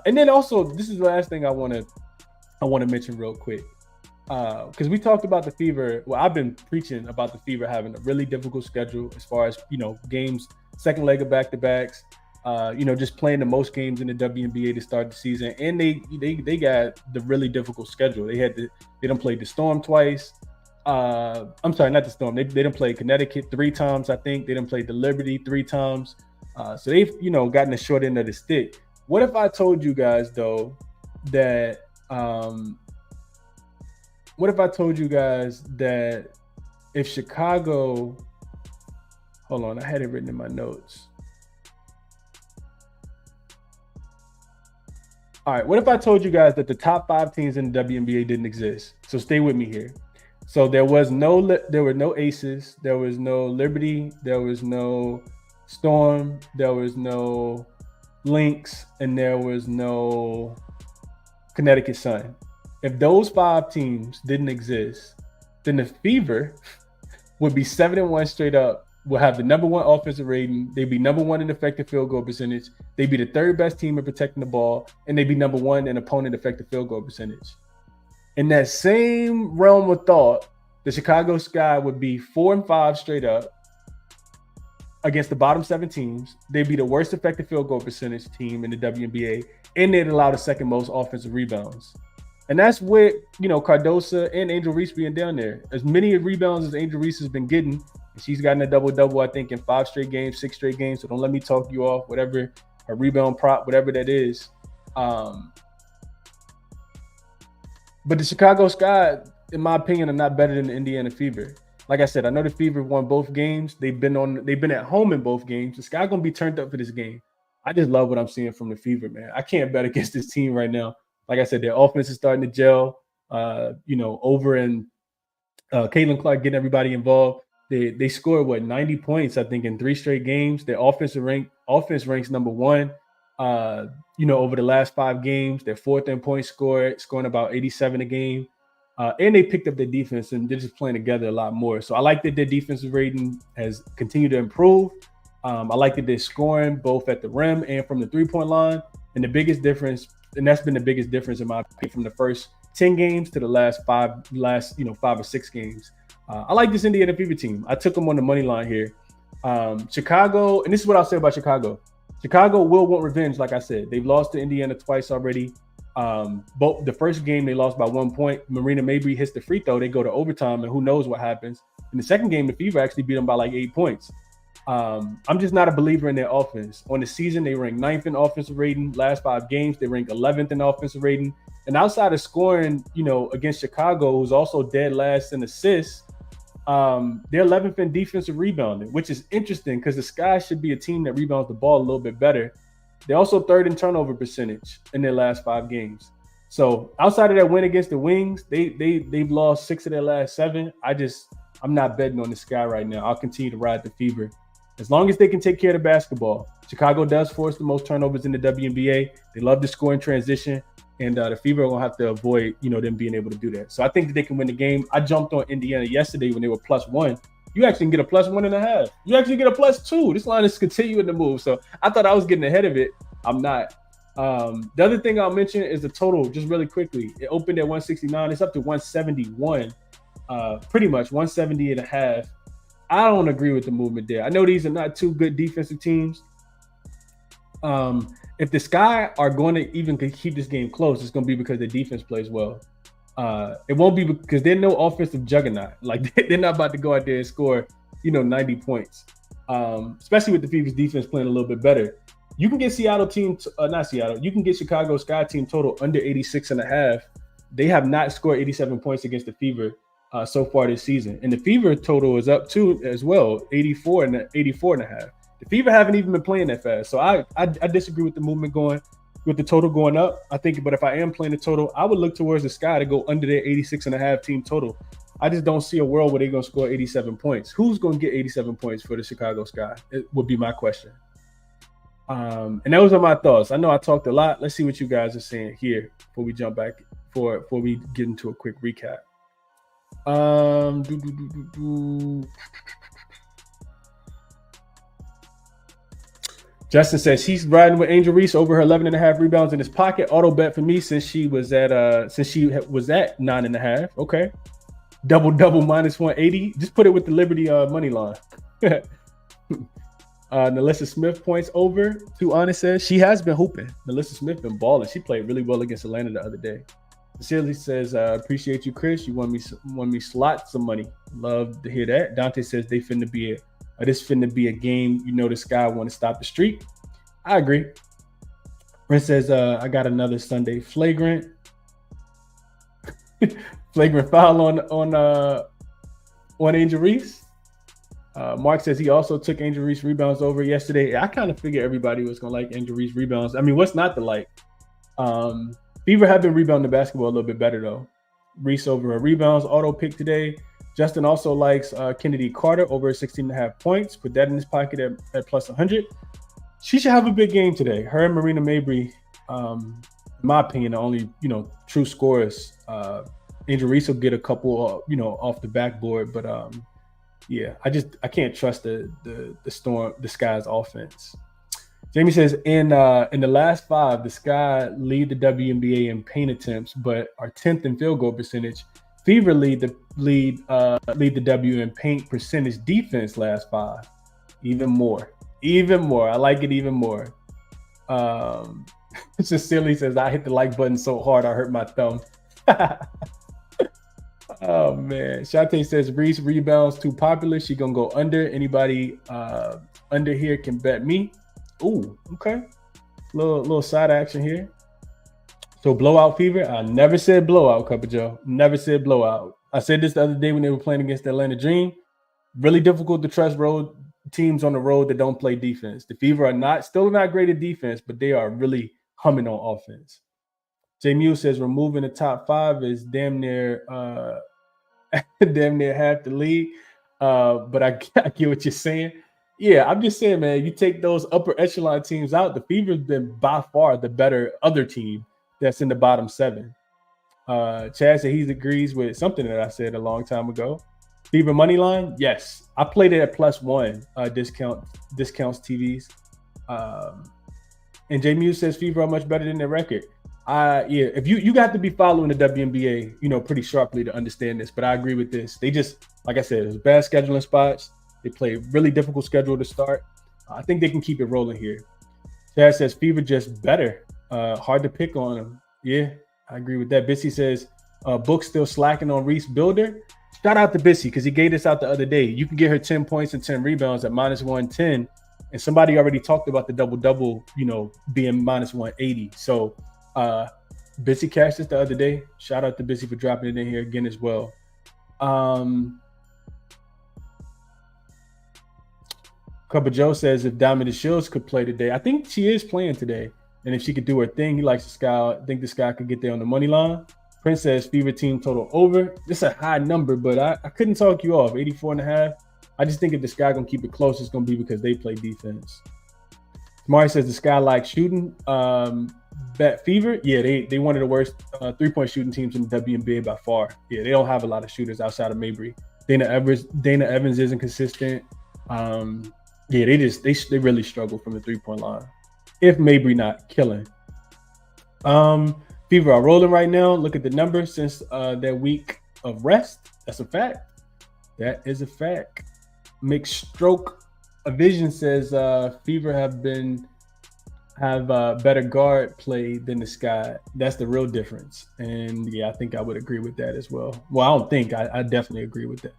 And then also, this is the last thing I want to mention real quick. Because we talked about the Fever. Well, I've been preaching about the Fever having a really difficult schedule as far as, games, second leg of back-to-backs, just playing the most games in the WNBA to start the season. And they got the really difficult schedule. They done played the Storm twice. I'm sorry, not the Storm. They done played Connecticut 3 times, I think. They done played the Liberty 3 times. So they've, gotten the short end of the stick. What if I told you guys, though, that if Chicago, hold on, I had it written in my notes. All right, what if I told you guys that the top 5 teams in the WNBA didn't exist? So stay with me here. So there were no Aces, there was no Liberty, there was no Storm, there was no Lynx, and there was no Connecticut Sun. If those 5 teams didn't exist, then the Fever would be 7-1 straight up, will have the number 1 offensive rating. They'd be number 1 in effective field goal percentage. They'd be the 3rd best team in protecting the ball, and they'd be number 1 in opponent effective field goal percentage. In that same realm of thought, the Chicago Sky would be 4-5 straight up against the bottom 7 teams. They'd be the worst effective field goal percentage team in the WNBA, and they'd allow the 2nd most offensive rebounds. And that's with, Cardosa and Angel Reese being down there. As many rebounds as Angel Reese has been getting, and she's gotten a double-double, I think, in 5 straight games, 6 straight games. So don't let me talk you off, whatever, a rebound prop, whatever that is. But the Chicago Sky, in my opinion, are not better than the Indiana Fever. Like I said, I know the Fever won both games. They've been at home in both games. The Sky gonna be turned up for this game. I just love what I'm seeing from the Fever, man. I can't bet against this team right now. Like I said, their offense is starting to gel. Over in Caitlin Clark getting everybody involved. They scored 90 points, I think, in 3 straight games. Their offense ranks number 1. Over the last 5 games, they're 4th in points scored, scoring about 87 a game. And they picked up their defense, and they're just playing together a lot more. So I like that their defensive rating has continued to improve. I like that they're scoring both at the rim and from the three-point line. And the biggest difference, and that's been the biggest difference in my opinion from the first 10 games to the last 5 or 6 games. I like this Indiana Fever team. I took them on the money line here. Chicago, and this is what I'll say about Chicago. Chicago will want revenge, like I said. They've lost to Indiana twice already. Both the first game they lost by 1 point. Marina Mabry hits the free throw. They go to overtime, and who knows what happens. In the second game, the Fever actually beat them by like 8 points. I'm just not a believer in their offense. On the season, they rank 9th in offensive rating. Last 5 games, they rank 11th in offensive rating. And outside of scoring, against Chicago, who's also dead last in assists, they're 11th in defensive rebounding, which is interesting because the Sky should be a team that rebounds the ball a little bit better. They're also 3rd in turnover percentage in their last 5 games. So outside of that win against the Wings, they've lost 6 of their last 7. I'm not betting on the Sky right now. I'll continue to ride the Fever. As long as they can take care of the basketball. Chicago does force the most turnovers in the WNBA. They love to score in transition. And the Fever are going to have to avoid, them being able to do that. So I think that they can win the game. I jumped on Indiana yesterday when they were +1. You actually can get a +1.5. You actually get a +2. This line is continuing to move. So I thought I was getting ahead of it. I'm not. The other thing I'll mention is the total, just really quickly. It opened at 169. It's up to 171, pretty much 170.5. I don't agree with the movement there. I know these are not 2 good defensive teams. If the Sky are going to even keep this game close, it's going to be because the defense plays well. It won't be because they're no offensive juggernaut. Like they're not about to go out there and score, 90 points. Especially with the Fever's defense playing a little bit better. You can get Seattle team, not Seattle. You can get Chicago Sky team total under 86.5. They have not scored 87 points against the Fever so far this season, and the Fever total is up too as well, 84.5. The Fever haven't even been playing that fast, so I disagree with the movement going with the total going up. I think, but if I am playing the total, I would look towards the Sky to go under their 86.5 team total. I just don't see a world where they're going to score 87 points. Who's going to get 87 points for the Chicago Sky? It would be my question. And those are my thoughts. I know I talked a lot. Let's see what you guys are saying here before we jump back before we get into a quick recap. Justin says he's riding with Angel Reese over her 11.5 rebounds in his pocket. Auto bet for me since she was at 9.5. Okay, double minus 180. Just put it with the Liberty money line. Nalissa Smith points over. Too honest says she has been hooping. Nalissa Smith been balling. She played really well against Atlanta the other day. Cecily says, appreciate you, Chris. You won me slots some money. Love to hear that. Dante says this finna be a game. The Sky want to stop the streak. I agree. Brent says, I got another Sunday flagrant foul on Angel Reese. Mark says he also took Angel Reese rebounds over yesterday. I kind of figured everybody was gonna like Angel Reese rebounds. I mean, what's not to like? Fever have been rebounding the basketball a little bit better though. Reese over her rebounds, auto pick today. Justin also likes Kennedy Carter over 16.5 points. Put that in his pocket at plus 100. She should have a big game today. Her and Marina Mabry, in my opinion, are only true scorers. Angel Reese will get a couple, off the backboard, but I can't trust the Sky's offense. Jamie says in the last 5, the Sky lead the WNBA in paint attempts, but are 10th in field goal percentage. Fever lead the W in paint percentage defense last 5. Even more. I like it even more. Cecily says I hit the like button so hard I hurt my thumb. Oh man. Shante says Reese rebounds too popular. She gonna go under. Anybody under here can bet me. Ooh, okay. Little side action here. So blowout Fever. I never said blowout, Cup of Joe. Never said blowout. I said this the other day when they were playing against the Atlanta Dream. Really difficult to trust road teams on the road that don't play defense. The Fever are still not great at defense, but they are really humming on offense. J Mule says removing the top 5 is damn near half the league. But I get what you're saying. Yeah, I'm just saying, man, you take those upper echelon teams out, the Fever's been by far the better other team that's in the bottom 7. Chad said he agrees with something that I said a long time ago. Fever money line, yes. I played it at +1 discounts TVs. And J Muse says Fever are much better than their record. If you got to be following the WNBA, pretty sharply to understand this, but I agree with this. They just, like I said, it was bad scheduling spots. They play a really difficult schedule to start. I think they can keep it rolling here. Chad says Fever just better. Hard to pick on them. Yeah, I agree with that. Bissy says Book still slacking on Reese Builder. Shout out to Bissy because he gave this out the other day. You can get her 10 points and 10 rebounds at -110. And somebody already talked about the double-double, being -180. So Bissy cashed this the other day. Shout out to Bissy for dropping it in here again as well. Cuppa Joe says if Diamond Shields could play today, I think she is playing today. And if she could do her thing, he likes the Sky. I think the Sky could get there on the money line. Prince says Fever team total over. This is a high number, but I couldn't talk you off. 84.5. I just think if the Sky gonna keep it close, it's gonna be because they play defense. Mari says the Sky likes shooting. Bet Fever, yeah, they one of the worst 3-point shooting teams in the WNBA by far. Yeah, they don't have a lot of shooters outside of Mabry. Dana Evans isn't consistent. Yeah, they really struggle from the 3-point line. If Mabry not killing. Fever are rolling right now. Look at the numbers since their week of rest. That's a fact. That is a fact. Mixed Stroke a Vision says Fever have better guard play than the Sky. That's the real difference. And yeah, I think I would agree with that as well. Well, I don't think I definitely agree with that.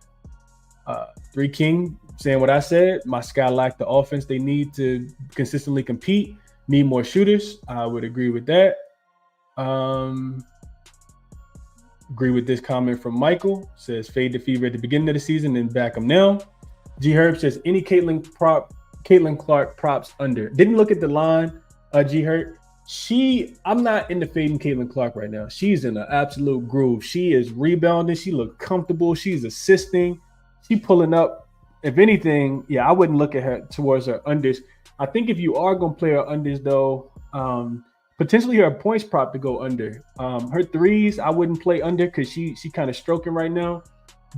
Three King saying what I said. My Sky lack the offense they need to consistently compete. Need more shooters. I would agree with that. Agree with this comment from Michael. Says fade the Fever at the beginning of the season and back them now. G Herb says any Caitlin Clark props under. Didn't look at the line. G Herb. I'm not into fading Caitlin Clark right now. She's in an absolute groove. She is rebounding. She looked comfortable. She's assisting. She pulling up. If anything, yeah, I wouldn't look at her towards her unders. I think if you are gonna play her unders though, potentially her points prop to go under. Her threes, I wouldn't play under because she kind of stroking right now.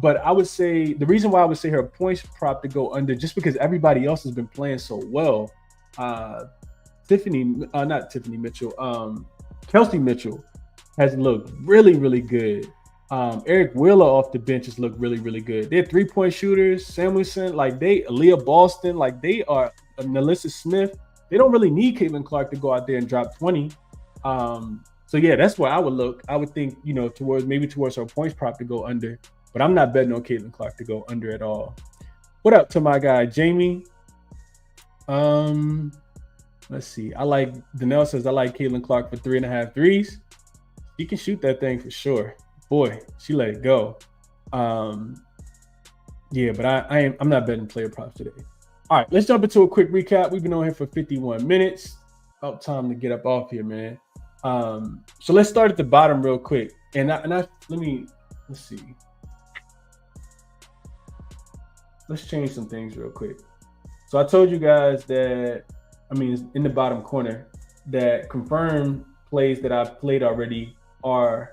But I would say the reason why I would say her points prop to go under, just because everybody else has been playing so well. Kelsey Mitchell has looked really, really good. Eric Wheeler off the bench has looked really, really good. They're 3-point shooters. Samuelson, Aaliyah Boston, they are Nalissa Smith. They don't really need Caitlin Clark to go out there and drop 20. So yeah, that's where I would look. I would think, towards her points prop to go under. But I'm not betting on Caitlin Clark to go under at all. What up to my guy, Jamie? Let's see. Danelle says I like Caitlin Clark for 3.5 threes. She can shoot that thing for sure. Boy, she let it go. Yeah, but I'm not betting player props today. All right, let's jump into a quick recap. We've been on here for 51 minutes. About time to get up off here, man. So let's start at the bottom real quick. Let's see. Let's change some things real quick. So I told you guys that, in the bottom corner, that confirmed plays that I've played already are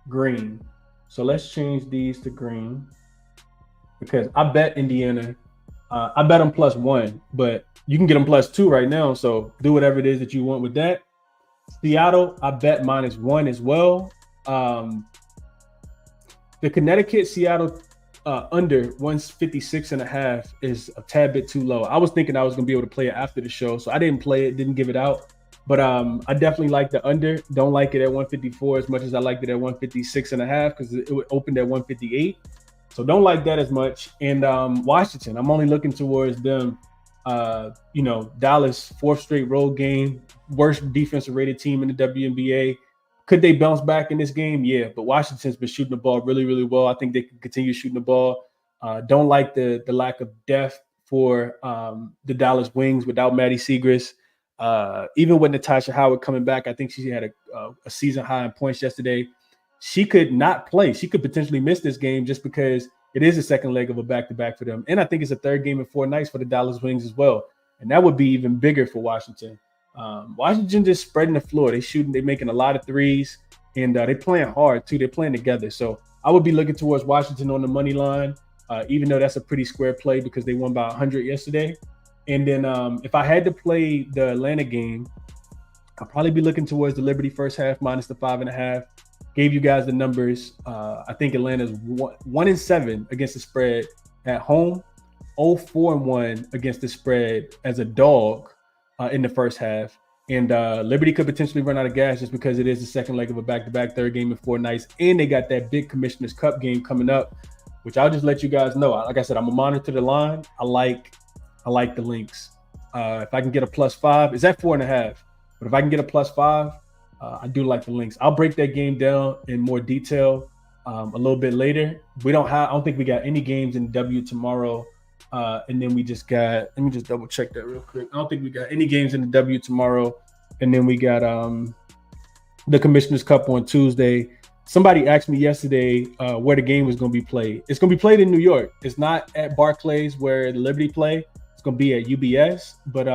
green. So let's change these to green because I bet Indiana. I bet them +1, but you can get them +2 right now. So do whatever it is that you want with that. Seattle, I bet -1 as well. The Connecticut Seattle under 156.5 is a tad bit too low. I was thinking I was going to be able to play it after the show, so I didn't play it, didn't give it out. But I definitely like the under. Don't like it at 154 as much as I liked it at 156.5 because it opened at 158. So don't like that as much. And Washington, I'm only looking towards them. Dallas, 4th straight road game, worst defensive rated team in the WNBA. Could they bounce back in this game? Yeah, but Washington's been shooting the ball really, really well. I think they can continue shooting the ball. Don't like the lack of depth for the Dallas Wings without Maddie Siegrist. Even with Natasha Howard coming back, I think she had a season high in points yesterday. She could not play. She could potentially miss this game just because it is a second leg of a back-to-back for them. And I think it's a third game in 4 nights for the Dallas Wings as well. And that would be even bigger for Washington. Washington just spreading the floor. They're making a lot of threes. and they're playing hard too. They're playing together. So I would be looking towards Washington on the money line, even though that's a pretty square play because they won by 100 yesterday. And then if I had to play the Atlanta game, I'll probably be looking towards the Liberty first half minus the 5.5. Gave you guys the numbers. I think Atlanta's 1-7 against the spread at home, 0-4-1 against the spread as a dog in the first half. And Liberty could potentially run out of gas just because it is the second leg of a back-to-back, third game in 4 nights. And they got that big Commissioner's Cup game coming up, which I'll just let you guys know. Like I said, I'm going to monitor the line. I like the links. If I can get a +5, it's at 4.5. But if I can get a +5, I do like the links. I'll break that game down in more detail a little bit later. I don't think we got any games in W tomorrow. And then we just got, let me just double check that real quick. I don't think we got any games in the W tomorrow. And then we got the Commissioner's Cup on Tuesday. Somebody asked me yesterday where the game was going to be played. It's going to be played in New York. It's not at Barclays where the Liberty play. It's going to be at UBS. But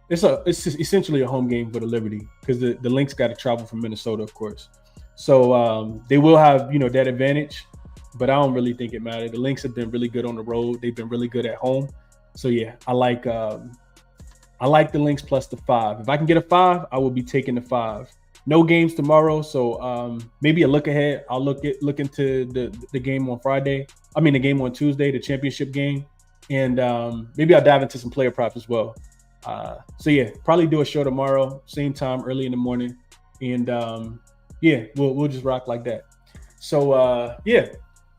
it's essentially a home game for the Liberty because the Lynx got to travel from Minnesota, of course. So they will have, that advantage, but I don't really think it matters. The Lynx have been really good on the road. They've been really good at home. So yeah, I like the Lynx plus the 5. If I can get a 5, I will be taking the 5. No games tomorrow, so maybe a look ahead. I'll look into the game on Friday. I mean the game on Tuesday, the championship game, and maybe I'll dive into some player props as well. So yeah, probably do a show tomorrow, same time, early in the morning, and yeah, we'll just rock like that. So yeah,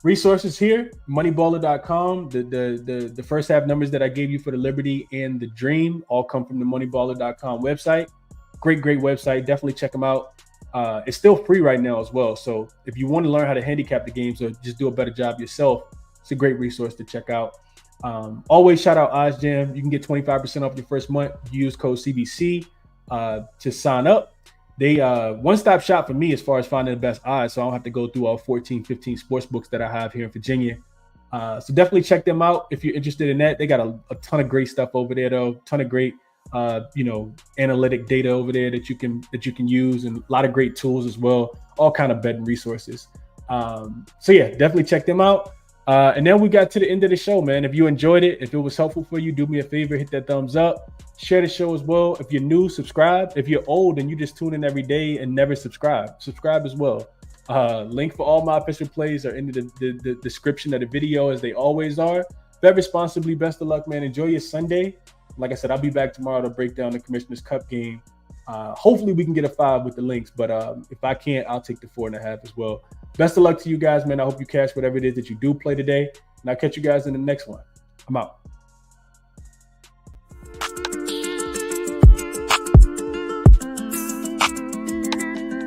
resources here, moneyballer.com. The first half numbers that I gave you for the Liberty and the Dream all come from the moneyballer.com website. Great website. Definitely check them out. It's still free right now as well. So if you want to learn how to handicap the games or just do a better job yourself, it's a great resource to check out. Always shout out OzJam. You can get 25% off your first month. Use code CBC to sign up. They one-stop shop for me as far as finding the best odds, so I don't have to go through all 14, 15 sports books that I have here in Virginia. So definitely check them out if you're interested in that. They got a ton of great stuff over there, though. Ton of great analytic data over there that you can use, and a lot of great tools as well. All kind of betting resources. So yeah, definitely check them out. And then we got to the end of the show, man. If you enjoyed it, if it was helpful for you, do me a favor, hit that thumbs up, share the show as well. If you're new, subscribe. If you're old and you just tune in every day and never subscribe as well. Link for all my official plays are in the description of the video, as they always are. Bet responsibly. Best of luck, man. Enjoy your Sunday. Like I said, I'll be back tomorrow to break down the Commissioner's Cup game. Hopefully we can get a 5 with the Lynx, but if I can't, I'll take the 4.5 as well. Best of luck to you guys, man. I hope you cash whatever it is that you do play today, and I'll catch you guys in the next one. I'm out.